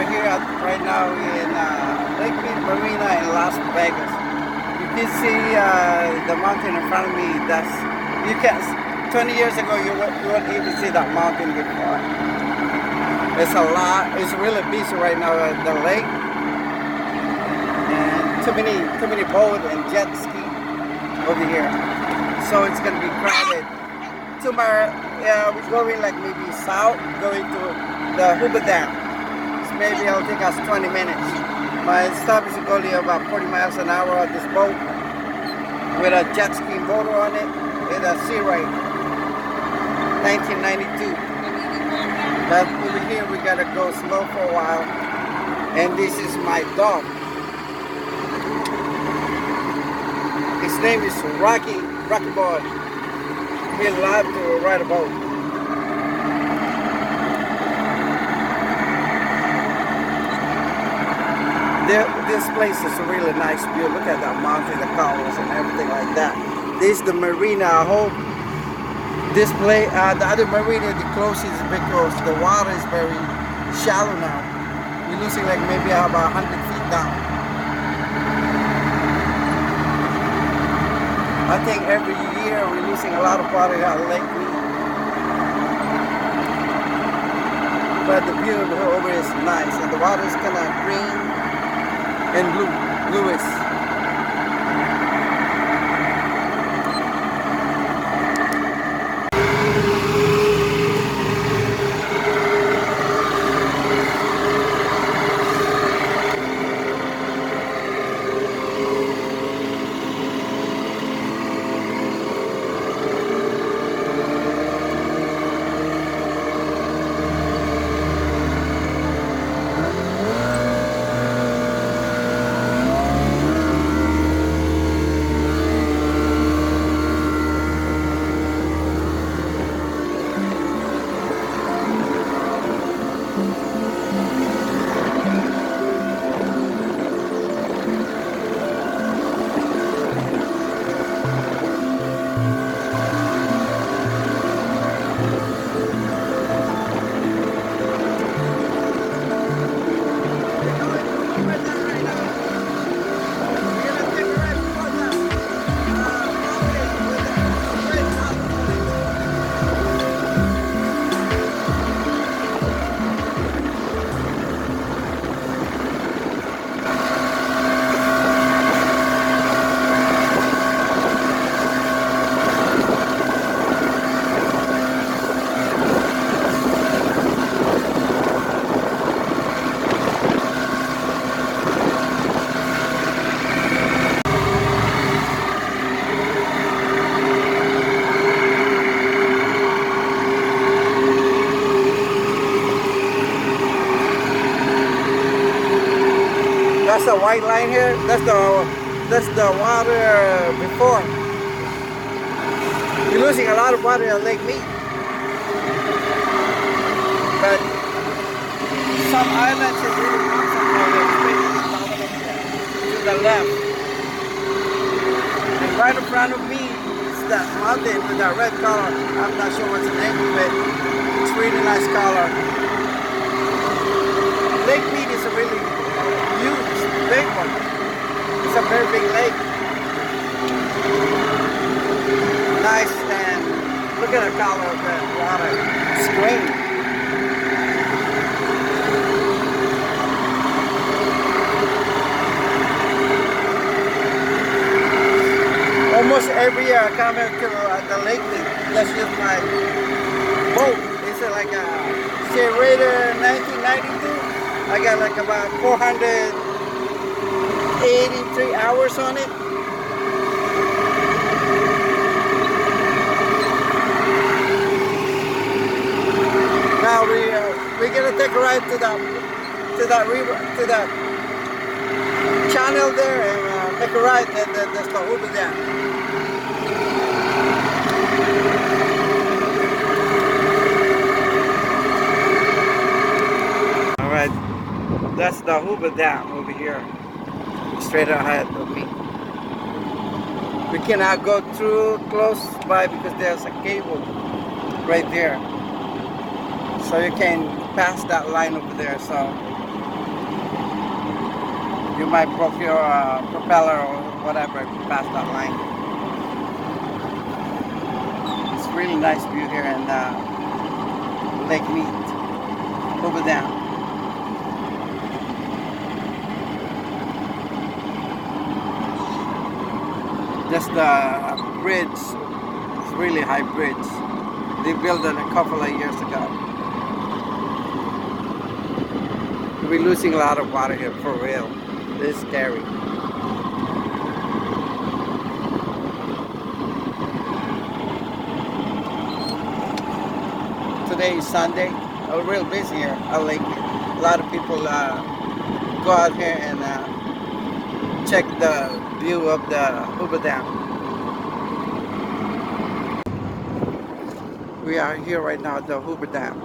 are here right now in Lake Mead Marina in Las Vegas. You can see the mountain in front of me. You can. 20 years ago, you wouldn't even see that mountain before. It's a lot. It's really busy right now at the lake, and too many boats and jet ski over here. So it's gonna be crowded. Tomorrow, we're going like maybe south, going to the Hoover Dam. So maybe it'll take us 20 minutes. My stop is only about 40 miles an hour on this boat with a jet ski motor on it with a sea rate. 1992. But over here we gotta go slow for a while. And this is my dog. His name is Rocky Boy. He loves to ride a boat. This place is a really nice view. Look at that mountain, the colors and everything like that. This is the marina. I hope this place, the other marina, the closest because the water is very shallow now. We're losing like maybe about 100 feet down. I think every year we're losing a lot of water at Lake Mead. But the view over is nice, and the water is kind of green and bluish. That's the white line here. That's the water before. You're losing a lot of water in Lake Mead. But some islands is really concentrated to the left. And right in front of me is that mountain with that red color. I'm not sure what's the name of it. It's really nice color. Lake Mead is a really huge, big one. It's a very big lake. Nice, and look at the color of the water. It's green. Almost every year I come here to the lake. That's just my boat. It's like a Sea Raider 1992. I got like about 483 hours on it. Now we're gonna take a ride to that river, to that channel there, and make a ride. That's the Hoover Dam. All right. That's the Hoover Dam over here, straight ahead of me. We cannot go through close by because there's a cable right there. So you can pass that line over there. So You might broke your propeller or whatever if you pass that line. It's really nice view here in Lake Mead, Hoover Dam. Just the bridge, it's really high bridge. They built it a couple of years ago. We're losing a lot of water here for real. It's scary. Today is Sunday. We're real busy here at Lake Mead. A lot of people go out here and check the view of the Hoover Dam. We are here right now at the Hoover Dam.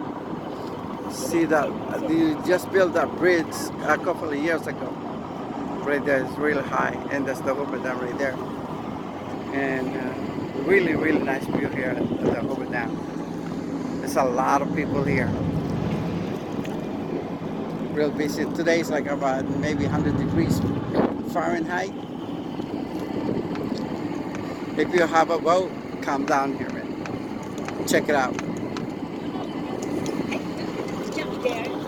See that they just built that bridge a couple of years ago. Right there is really high, and that's the Hoover Dam right there. And really nice view here at the Hoover Dam. There's a lot of people here. Real busy. Today is like about maybe 100 degrees Fahrenheit. If you have a boat, come down here and check it out. Jump there.